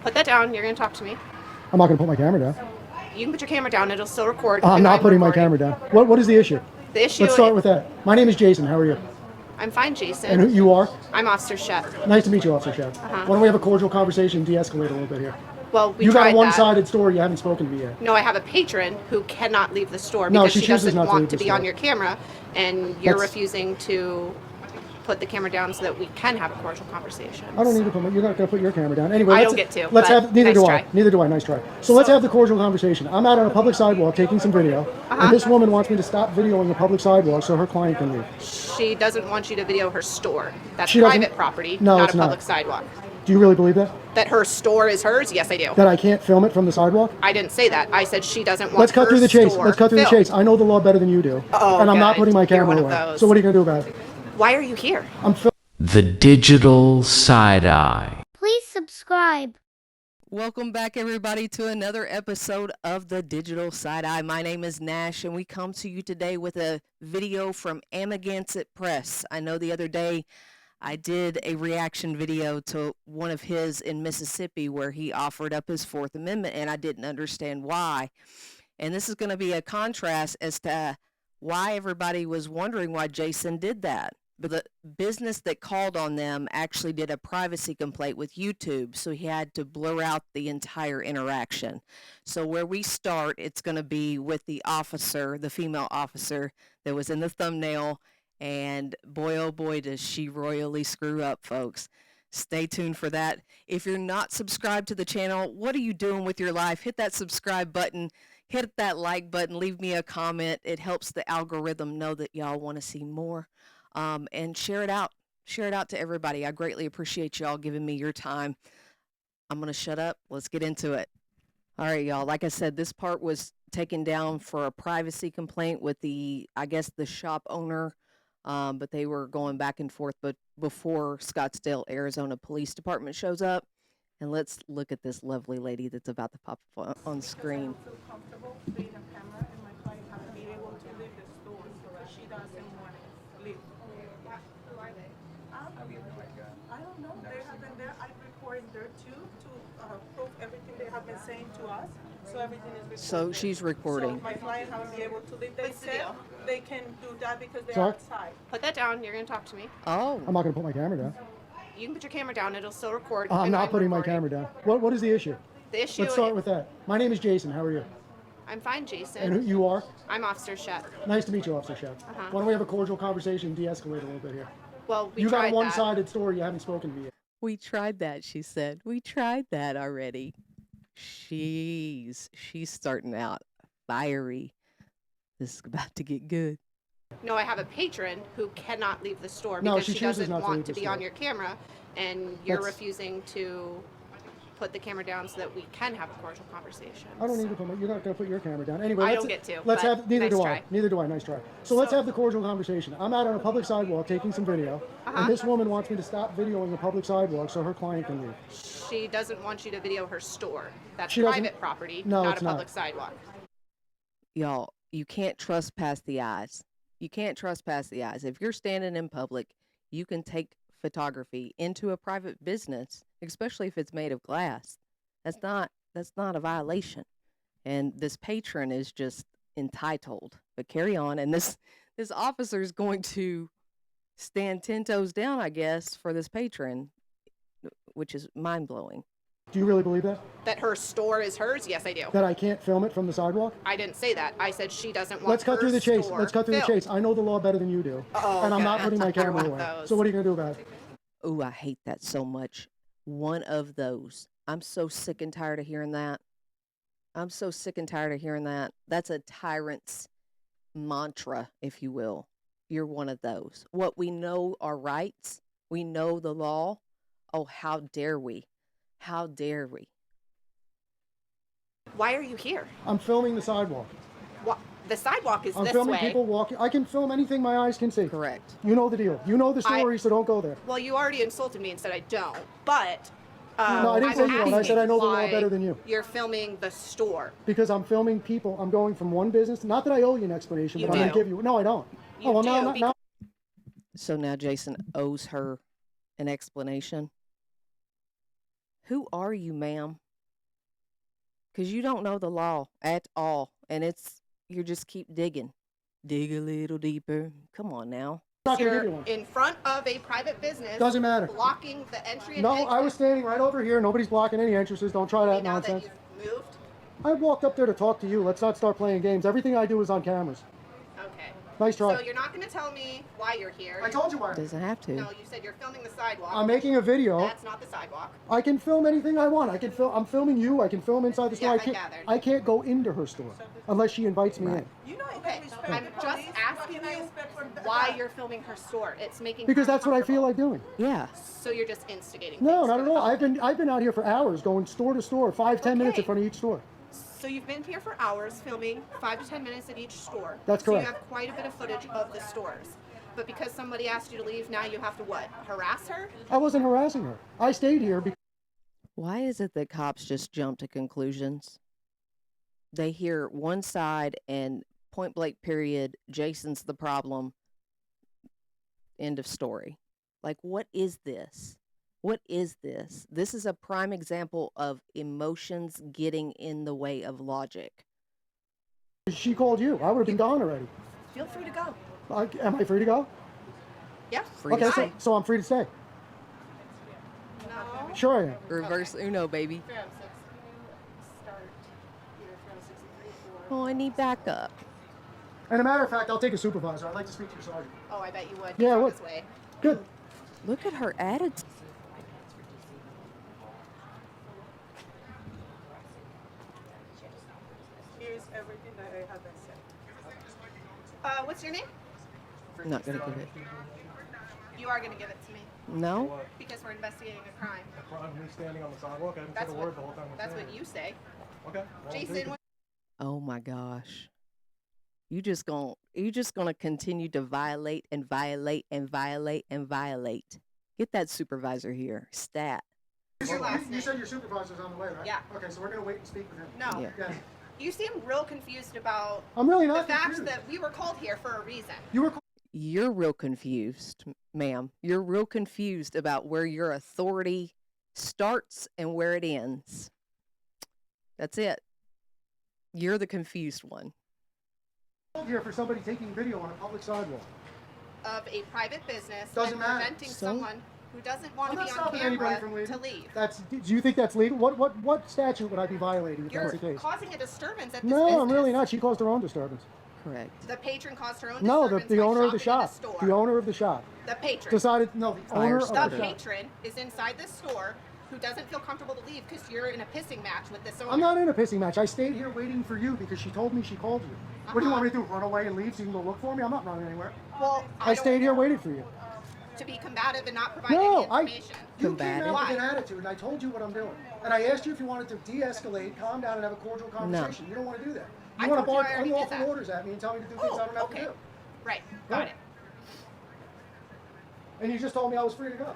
Put that down. You're going to talk to me. I'm not going to put my camera down. You can put your camera down. It'll still record. I'm not putting my camera down. What is the issue? The issue. Let's start with that. My name is Jason. How are you? I'm fine, Jason. And who you are? I'm Officer Shep. Nice to meet you, Officer Shep. Why don't we have a cordial conversation, de-escalate a little bit here? Well, you got a one-sided story. You haven't spoken to me yet. No, I have a patron who cannot leave the store because she doesn't want to be on your camera, and you're refusing to put the camera down so that we can have a cordial conversation. I don't need to put you're not going to put your camera down. Anyway, I don't get to. Let's have neither nice do try. I. Neither do I. Nice try. So let's have the cordial conversation. I'm out on a public sidewalk taking some video, and this woman wants me to stop videoing the public sidewalk so her client can leave. She doesn't want you to video her store. That's private property, not a public sidewalk. Do you really believe that? That her store is hers? Yes, I do. That I can't film it from the sidewalk? I didn't say that. I said she doesn't want Let's cut her through the chase. store Let's cut through the chase. I know the law better than you do. And I'm not putting my camera away. So what are you going to do about it? Why are you here? I'm filming. The Digital Side-Eye. Please subscribe. Welcome back, everybody, to another episode of The Digital Side-Eye. My name is Nash, and we come to you today with a video from Amagansett Press. I know the other day I did a reaction video to one of his in Mississippi where he offered up his Fourth Amendment, and I didn't understand why. And this is going to be a contrast as to why everybody was wondering why Jason did that. But the business that called on them actually did a privacy complaint with YouTube, so he had to blur out the entire interaction. So where we start, it's going to be with the officer, the female officer that was in the thumbnail, and boy, oh boy, does she royally screw up, folks. Stay tuned for that. If you're not subscribed to the channel, what are you doing with your life? Hit that subscribe button, hit that like button, leave me a comment. It helps the algorithm know that y'all want to see more. And share it out. Share it out to everybody. I greatly appreciate y'all giving me your time. I'm going to shut up. Let's get into it. All right, y'all. Like I said, this part was taken down for a privacy complaint with the shop owner. But they were going back and forth. But before Scottsdale, Arizona Police Department shows up, and let's look at this lovely lady that's about to pop up on screen. I don't know. They have been there. I recorded there too to prove everything they have been saying to us. So everything is recorded. So she's recording. So my client haven't been able to leave. They said they can do that because they're Sorry? outside. Put that down. You're going to talk to me. Oh. I'm not going to put my camera down. You can put your camera down. It'll still record. I'm not putting my camera down. What is the issue? The issue. Let's start with that. My name is Jason. How are you? I'm fine, Jason. And who you are? I'm Officer Shep. Nice to meet you, Officer Shep. Why don't we have a cordial conversation, de-escalate a little bit here? Well, you got a one-sided story. You haven't spoken to me yet. We tried that, she said. We tried that already. She's starting out fiery. This is about to get good. No, I have a patron who cannot leave the store because she doesn't want to be on your camera, and you're refusing to put the camera down so that we can have a cordial conversation. I don't need to put you're not going to put your camera down. Anyway, I don't get to. Let's have neither nice do try. I. Neither do I. Nice try. So let's have the cordial conversation. I'm out on a public sidewalk taking some video, and this woman wants me to stop videoing the public sidewalk so her client can leave. She doesn't want you to video her store. That's She private property, not a public sidewalk. Y'all, you can't trespass the eyes. You can't trespass the eyes. If you're standing in public, you can take photography into a private business, especially if it's made of glass. That's not a violation. And this patron is just entitled. But carry on. And this officer is going to stand 10 toes down, I guess, for this patron, which is mind-blowing. Do you really believe that? That her store is hers? Yes, I do. That I can't film it from the sidewalk? I didn't say that. I said she doesn't want Let's cut through the chase. Let's cut through the chase. filmed. I know the law better than you do. And I'm not putting my camera away. So what are you going to do about it? Ooh, I hate that so much. One of those. I'm so sick and tired of hearing that. I'm so sick and tired of hearing that. That's a tyrant's mantra, if you will. You're one of those. What we know are rights. We know the law. Oh, how dare we? How dare we? Why are you here? I'm filming the sidewalk. What? The sidewalk is I'm this filming way. people walking. I can film anything my eyes can see. Correct. You know the deal. You know the story, so don't go there. Well, you already insulted me and said I don't. But no, I didn't say you don't. I said I know the law better than you. You're filming the store. Because I'm filming people. I'm going from one business. Not that I owe you an explanation, but I'm going to give you. No, I don't. You well, do, now. So now Jason owes her an explanation. Who are you, ma'am? Because you don't know the law at all. And you just keep digging. Dig a little deeper. Come on now. I'm not gonna give You're you one. in front of a private business. Doesn't matter. Blocking the entry and No, exit. I was standing right over here. Nobody's blocking any entrances. Don't try that Now nonsense. that you've moved. I walked up there to talk to you. Let's not start playing games. Everything I do is on cameras. Okay. Nice try. So you're not going to tell me why you're here. I told you why. Doesn't have to. No, you said you're filming the sidewalk. I'm making a video. That's not the sidewalk. I can film anything I want. I can film. I'm filming you. I can film inside the store. Yes, I gathered. I can't go into her store unless she invites me in. You know, Okay, respect I'm the just police, asking what can I you expect from the- why you're filming her store. It's making Because her that's what I feel uncomfortable. like doing. Yeah. So you're just instigating. No, things not for at the all. public. I've been out here for hours, going store to store, 5-10 minutes in Okay. front of each store. So you've been here for hours filming 5 to 10 minutes at each store. That's So correct. you have quite a bit of footage of the stores. But because somebody asked you to leave, now you have to what? Harass her? I wasn't harassing her. I stayed here because Why is it that cops just jump to conclusions? They hear one side and point blank period, Jason's the problem. End of story. Like, what is this? What is this? This is a prime example of emotions getting in the way of logic. she called you. I would have been gone already. Feel free to go. Am I free to go? Yeah. Free to Okay, stay. so I'm free to stay. No. Sure I am. Reverse Uno, baby. Start either from 63 Oh, I need backup. And a matter of fact, I'll take a supervisor. I'd like to speak to your sergeant. Oh, I bet you would. Yeah, I He's on would. his way. Good. Look at her attitude. Here's everything that I have been said. What's your name? Not gonna give it. You are going to give it to me No? because we're investigating a crime. Me standing on the sidewalk. I haven't That's said a what, word the whole time. that's what you say. Okay. Well, Jason, Oh my gosh. You just gonna continue to violate and violate and violate and violate. Get that supervisor here. Stat. What's your last You name? said your supervisor's on the way, right? Yeah. Okay, so we're going to wait and speak with him. No. Yeah. Yes. You seem real confused about I'm really the not fact confused. that we were called here for a reason. You were You're real confused, ma'am. You're real confused about where your authority starts and where it ends. That's it. You're the confused one. called here for somebody taking video on a public sidewalk. Of a private business Doesn't and matter. preventing So? someone who doesn't want I'm to not be on stopping anybody camera from leaving. to leave. Do you think that's legal? What statute would I be violating if You're that's the case? causing a disturbance at this No, business. I'm really not. She caused her own disturbance. Correct. The patron caused her own No, disturbance the by owner of the shopping in shop. store. The owner of the shop The patron. decided. No, the Fire owner of starter. The the shop. patron is inside the store who doesn't feel comfortable to leave because you're in a pissing match with this owner. I'm not in a pissing match. I stayed here waiting for you because she told me she called you. What do you want me to do? Run away and leave so you can go look for me? I'm not running anywhere. Well, I don't stayed here know. waiting for you. To be combative and not provide No, any information. You came Combative? out with an Why? attitude, and I told you what I'm doing. And I asked you if you wanted to de-escalate, calm down, and have a cordial conversation. You don't want to do that. I You want to told you I bark already did unlawful that. orders at me and tell me to do things I don't have okay. to do. Right. Got Right. it. And you just told me I was free to go.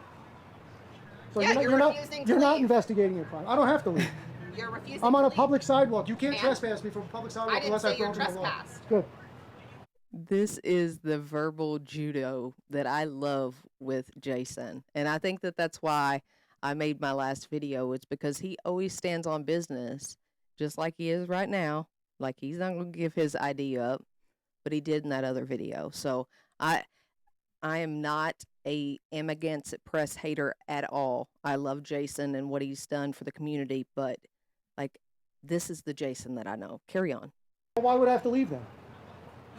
So Yeah, you're not refusing to you're not leave. investigating a crime. I don't have to leave. You're refusing I'm on to a leave. public sidewalk. You can't Ma'am, trespass me from a public sidewalk I didn't unless say I've you're broken the law. trespassed. Good. This is the verbal judo that I love with Jason. And I think that that's why I made my last video. It's because he always stands on business, just like he is right now. Like, he's not going to give his ID up, but he did in that other video. So I am not am against it press hater at all. I love Jason and what he's done for the community, but like, this is the Jason that I know. Carry on. Why would I have to leave then?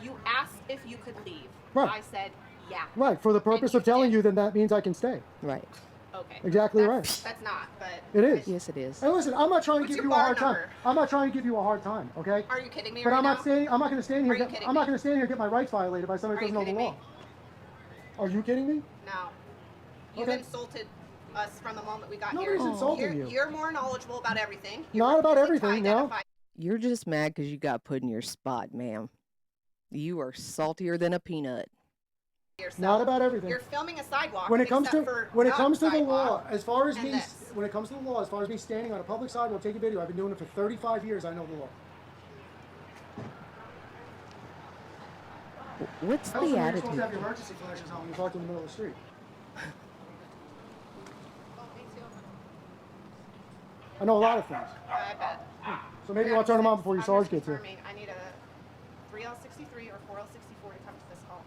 You asked if you could leave. Right. I said, yeah. Right. For the purpose you of telling did. you, then that means I can stay. Right. Okay. Exactly That's not, but. It is. Yes, it is. And listen, I'm not trying to What's give your you a bar hard time. number? I'm not trying to give you a hard time, okay? Are you kidding me But right I'm not now? standing. I'm not going to stand here. Are you Get, kidding I'm not me? going to stand here and get my rights violated by somebody Are who you doesn't know the kidding law. Are you kidding me? No. You've Okay. insulted us from the moment we got Nobody's here. insulting you. You're more knowledgeable about everything. Not about refusing to everything, no. identify You're just mad because you got put in your spot, ma'am. You are saltier than a peanut. yourself. Not about everything. You're filming a sidewalk. When it comes except to for when it the comes to the sidewalk. law, as far as and me, this. when it comes to the law, as far as me standing on a public sidewalk taking video, I've been doing it for 35 years. I know the law. What's Also, the you're supposed to attitude? have your emergency flashes on when you park in the middle of the street. Oh, me too. I know a lot of things. I bet. So maybe you want to turn them on before your I'm Sarge just gets here. confirming I need a 3L63 or 4L64 to come to this call.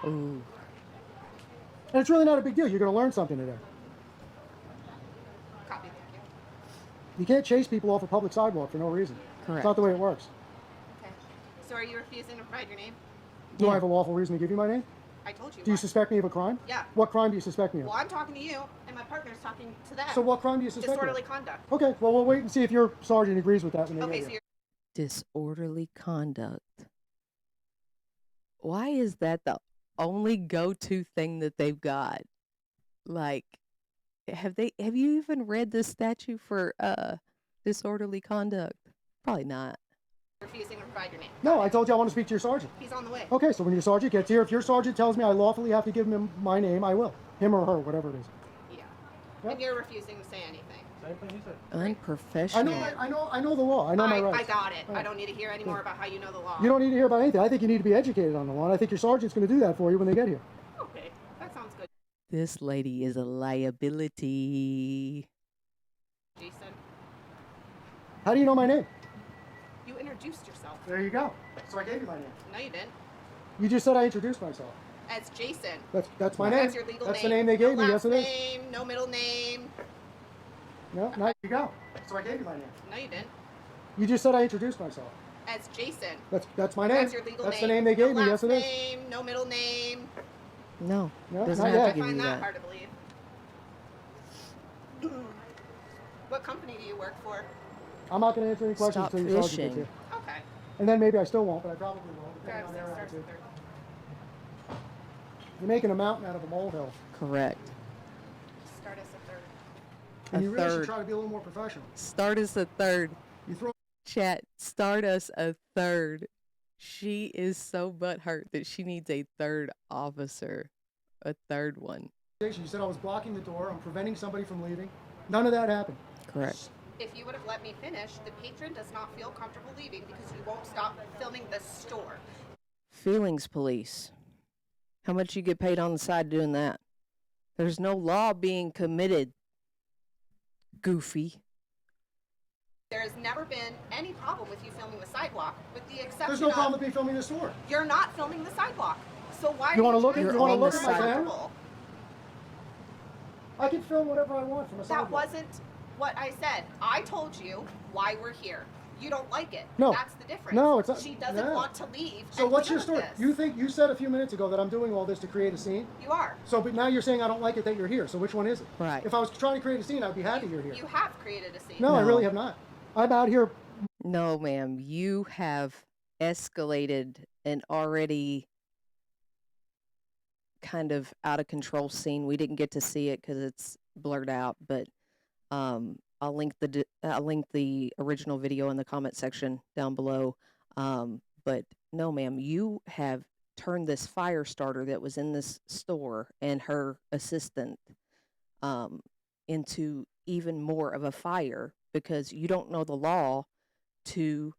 Ooh. And it's really not a big deal. You're going to learn something today. Copy, thank you. You can't chase people off a public sidewalk for no reason. Correct. It's not the way it works. Okay. So are you refusing to provide your name? Do I have a lawful reason to give you my name? I told you. Do you why. suspect me of a crime? Yeah. What crime do you suspect me of? Well, I'm talking to you, and my partner's talking to them. So what crime do you suspect me Disorderly of? conduct. Okay, well, we'll wait and see if your sergeant agrees with that when they Okay, get so here. you're Disorderly conduct. Why is that the only go-to thing that they've got? Like, have you even read the statute for disorderly conduct? Probably not. refusing to provide your name. No, I told you I want to speak to your sergeant. He's on the way. Okay, so when your sergeant gets here, if your sergeant tells me I lawfully have to give him my name, I will. Him or her, whatever it is. Yeah. Yep. And you're refusing to say anything. Same thing he said. Unprofessional. I know the law. I know my rights. I got it. Right. I don't need to hear any more about how you know the law. You don't need to hear about anything. I think you need to be educated on the law, and I think your sergeant's going to do that for you when they get here. Okay, that sounds good. This lady is a liability. Jason, How do you know my name? you introduced yourself. There you go. So I gave you my name. No, you didn't. You just said I introduced myself. As Jason. That's my name. That's your legal That's name. the name they gave no me. last Yes, it is. name, no middle name. No, there you go. So I gave you my name. No, you didn't. You just said I introduced myself. As Jason. That's my name. That's your legal That's name. the name they gave no me. last Yes, it is. name, no middle name. No, No, doesn't not have yet. to I give find you that that. hard to believe. What company do you work for? I'm not going to answer any questions Stop until your sergeant fishing. gets here. Okay. And then maybe I still won't, but I probably will. depending Grab on six their stars attitude. with third. You're making a mountain out of a molehill. Correct. Start us a third. And A you really should third. try to be a little more professional. Start us a third. You throw Chat, start us a third. She is so butthurt that she needs a third officer. A third one. you said I was blocking the door. I'm preventing somebody from leaving. None of that happened. Correct. If you would have let me finish, the patron does not feel comfortable leaving because you won't stop filming the store. Feelings police. How much you get paid on the side doing that? There's no law being committed. Goofy. There has never been any problem with you filming the sidewalk, with the exception There's no of problem with me filming the store. you're not filming the sidewalk. So why You are wanna look trying at- to you wanna make look it at my camera? comfortable? I can film whatever I want from a That sidewalk. wasn't what I said. I told you why we're here. You don't like it. No. That's the difference. No, it's not. She doesn't no. want to leave. So and what's deal your story? with this. You said a few minutes ago that I'm doing all this to create a scene. You are. So, but now you're saying I don't like it that you're here. So which one is it? Right. If I was trying to create a scene, I'd be happy you're here. You have created a scene. No, I No. really have not. I'm out here. No, ma'am. You have escalated an already kind of out of control scene. We didn't get to see it because it's blurred out, but I'll link the original video in the comment section down below. But no, ma'am, you have turned this fire starter that was in this store and her assistant into even more of a fire because you don't know the law to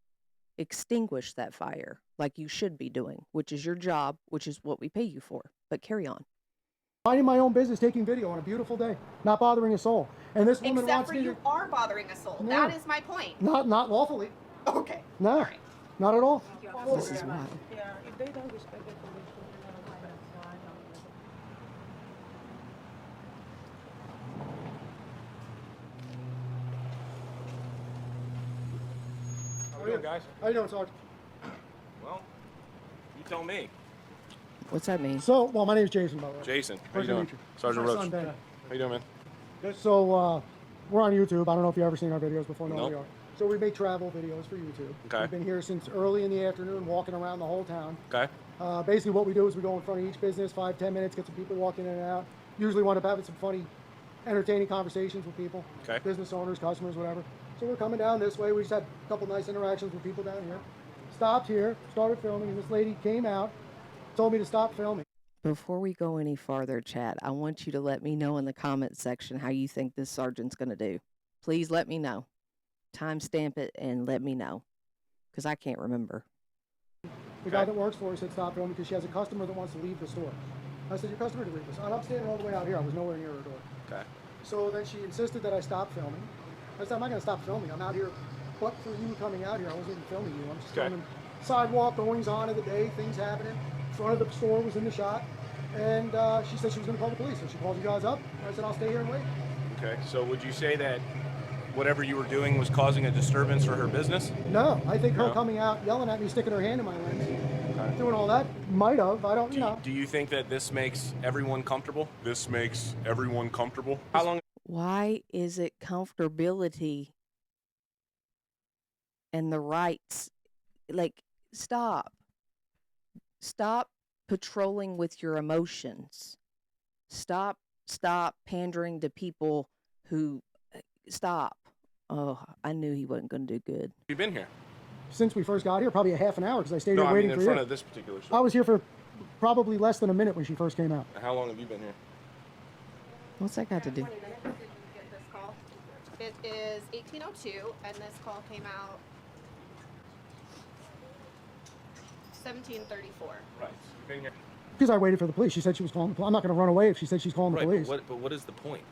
extinguish that fire like you should be doing, which is your job, which is what we pay you for. But carry on. Minding my own business, taking video on a beautiful day, not bothering a soul. And this woman Except wants for me you to are bothering a soul. No. That is my point. not lawfully. Okay. No, All right. not at all. This is wild. Yeah, if they don't respect the police, they're not gonna sign on it. How we doing, guys? How you doing, Sergeant? Well, you tell me. What's that mean? So, well, my name is Jason, by the way. Jason, how you Pleasure to doing? meet you. Sergeant My Roach. son, Ben. How you doing, man? So, we're on YouTube. I don't know if you've ever seen our videos before. No, Nope. we are. So we make travel videos for YouTube. Okay. We've been here since early in the afternoon, walking around the whole town. Okay. Basically, what we do is we go in front of each business, 5-10 minutes, get some people walking in and out. Usually wind up having some funny, entertaining conversations with people. Okay. Business owners, customers, whatever. So we're coming down this way. We just had a couple nice interactions with people down here. Stopped here, started filming, and this lady came out, told me to stop filming. Before we go any farther, chat, I want you to let me know in the comment section how you think this sergeant's going to do. Please let me know. Timestamp it and let me know, because I can't remember. The guy that works for her said stop filming because she has a customer that wants to leave the store. I said, your customer to leave this. And I'm standing all the way out here. I was nowhere near her door. Okay. So then she insisted that I stop filming. I said, I'm not going to stop filming. I'm out here, but for you coming out here, I wasn't even filming you. I'm just Okay. filming sidewalk, goings on of the day, things happening. Front of the store was in the shot. And she said she was going to call the police. So she called you guys up. I said, I'll stay here and wait. Okay. So would you say that whatever you were doing was causing a disturbance for her business? No, I think her No? coming out, yelling at me, sticking her hand in my lens, doing all that, might have. I don't, you know. Do you think that this makes everyone comfortable? This makes everyone comfortable. How long? Why is it comfortability and the rights? Like, stop. Stop patrolling with your emotions. Stop pandering to people who stop. Oh, I knew he wasn't going to do good. You been here? Since we first got here, probably a half an hour because I stayed No, here I waiting mean for in front you. of this particular I store. was here for probably less than a minute when she first came out. How long have you been here? What's that got to do? 20 minutes. Did you get this call? It is 18:02, and this call came out 17:34. Right. You've been here. Because I waited for the police. She said she was calling the police. I'm not going to run away if she said she's calling the Right. police. But what is the point?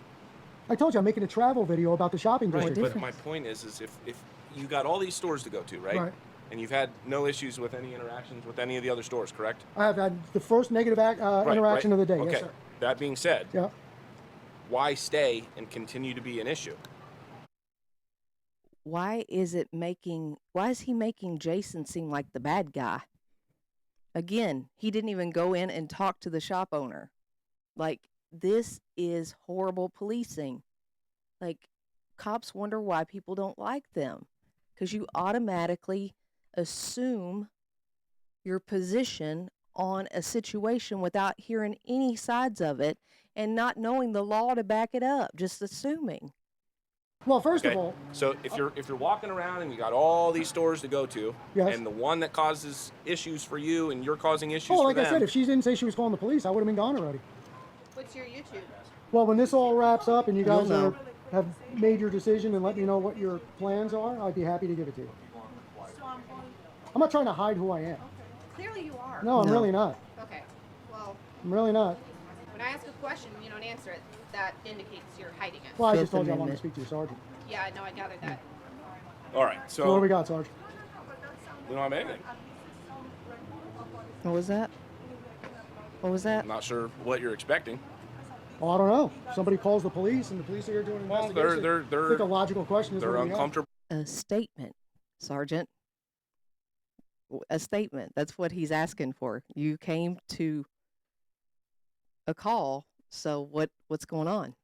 I told you I'm making a travel video about the shopping Right. district. But my point is if you got all these stores to go to, right? Right. And you've had no issues with any interactions with any of the other stores, correct? I have had the first negative interaction right. of the day. Okay. Yes, sir. That being said, Yeah. why stay and continue to be an issue? Why is he making Jason seem like the bad guy? Again, he didn't even go in and talk to the shop owner. Like, this is horrible policing. Like, cops wonder why people don't like them. Because you automatically assume your position on a situation without hearing any sides of it and not knowing the law to back it up, just assuming. Well, first Okay. of all, So if you're walking around and you got all these stores to go to, Yes. and the one that causes issues for you and you're causing issues like for I them, said, if she didn't say she was calling the police, I would have been gone already. What's your YouTube? Well, when this all wraps up and you guys You'll know. have made your decision and let me know what your plans are, I'd be happy to give it to you. I'm not trying to hide who I am. Clearly you are. No, I'm No. really not. Okay. Well, I'm really not. when I ask a question and you don't answer it, that indicates you're hiding it. Well, I Fifth just told you I wanted to Amendment. speak to your sergeant. Yeah, I know. I gathered that. all right. So what do we So got, Sergeant? we don't have anything. What was that? What was that? I'm not sure what you're expecting. Oh, I don't know. Somebody calls the police and the police are here doing an Well, investigation. they're I think a logical question is they're what do we have? uncomfortable. A statement, Sergeant. A statement. That's what he's asking for. You came to a call, so what's going on?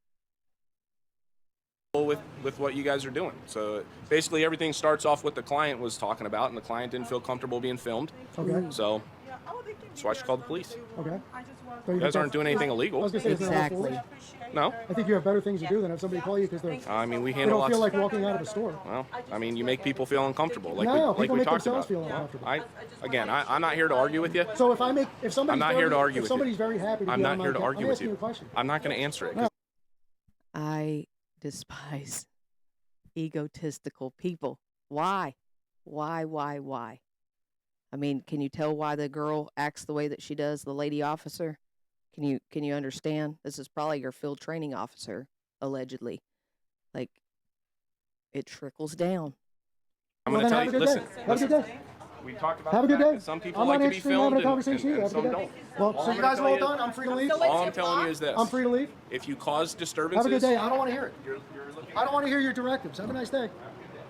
With what you guys are doing. So basically everything starts off what the client was talking about, and the client didn't feel comfortable being filmed. Okay. So Yeah, oh, they can that's why she called the police. Okay. I just want So You guys aren't doing anything I illegal. was gonna say, isn't that Exactly. awful? No. I think you have better things to do than have somebody call you because they I mean, we don't handle lots. feel like walking out of a store. Well, I mean, you make people feel uncomfortable, like No, we people make talked themselves about. feel uncomfortable. I'm not here to argue with you. So if somebody's I'm not here to argue if with somebody's you. very happy to I'm be not on my here to cam- argue I'm with asking you. a question. I'm not going to answer it. No. I despise egotistical people. Why? Why? I mean, can you tell why the girl acts the way that she does, the lady officer? Can you understand? This is probably your field training officer, allegedly. Like, it trickles down. I'm Well, going to then tell have you. a good Listen, day. Have a good day. we talked about Have a the good fact day. that some people I'm like not to be interested in filmed having a and conversation. Have a some good day. don't. Well, All so I'm you gonna guys are tell all you- done? I'm free to leave? So what's All your I'm telling you block? is this: I'm free to leave? if you cause disturbances, Have a good day. I don't want to hear it. You're looking I don't want to hear your directives. Have a nice day.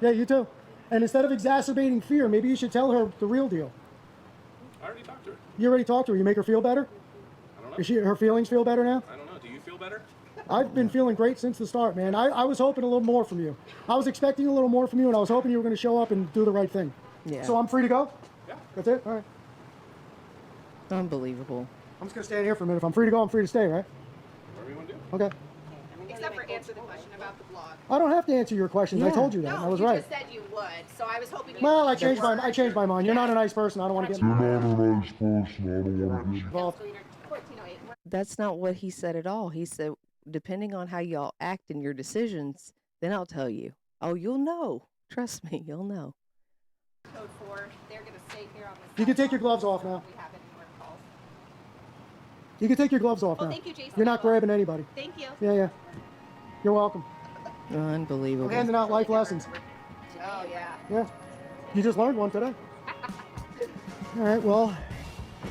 Yeah, you too. And instead of exacerbating fear, maybe you should tell her the real deal. I already talked to her. You already talked to her. You make her feel better? I don't know. Is her feelings feel better now? I don't know. Do you feel better? I've been feeling great since the start, man. I was hoping a little more from you. I was expecting a little more from you, and I was hoping you were going to show up and do the right thing. Yeah. So I'm free to go? Yeah. That's it? All right. Unbelievable. I'm just going to stand here for a minute. If I'm free to go, I'm free to stay, right? Whatever you want to do. Okay. Except for answer the question about the blog. I don't have to answer your questions. I Yeah. told you that. No, I was you right. just said you would, so I was hoping you Well, I would. changed my mind. You're not a nice person. I don't want to get involved. 1408. That's not what he said at all. He said, depending on how y'all act in your decisions, then I'll tell you. Oh, you'll know. Trust me, you'll know. Code 4. They're going to stay here on the You can take your gloves off now. We have any more calls. You can take your gloves off Oh, now. thank you, Jason. You're not grabbing anybody. Thank you. Yeah. You're welcome. Unbelievable. We're handing out life lessons. Oh yeah. Yeah. You just learned one today. All right, well,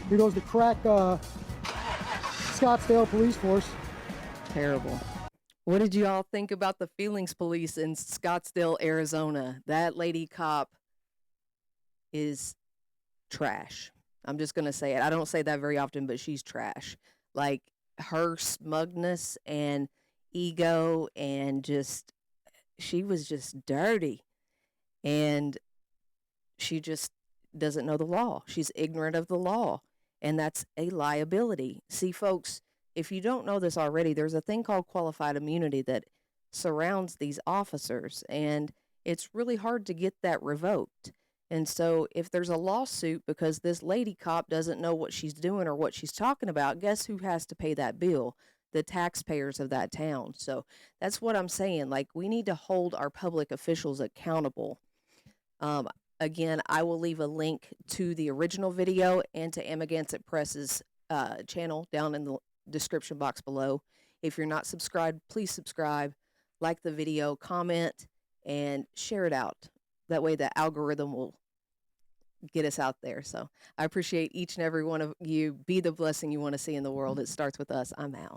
here goes the crack Scottsdale police force. Terrible. What did you all think about the feelings police in Scottsdale, Arizona? That lady cop is trash. I'm just going to say it. I don't say that very often, but she's trash. Like, her smugness and ego and just, she was just dirty. And she just doesn't know the law. She's ignorant of the law. And that's a liability. See, folks, if you don't know this already, there's a thing called qualified immunity that surrounds these officers. And it's really hard to get that revoked. And so if there's a lawsuit because this lady cop doesn't know what she's doing or what she's talking about, guess who has to pay that bill? The taxpayers of that town. So that's what I'm saying. Like, we need to hold our public officials accountable. Again, I will leave a link to the original video and to Amagansett Press's channel down in the description box below. If you're not subscribed, please subscribe, like the video, comment, and share it out. That way the algorithm will get us out there. So I appreciate each and every one of you. Be the blessing you want to see in the world. It starts with us. I'm out.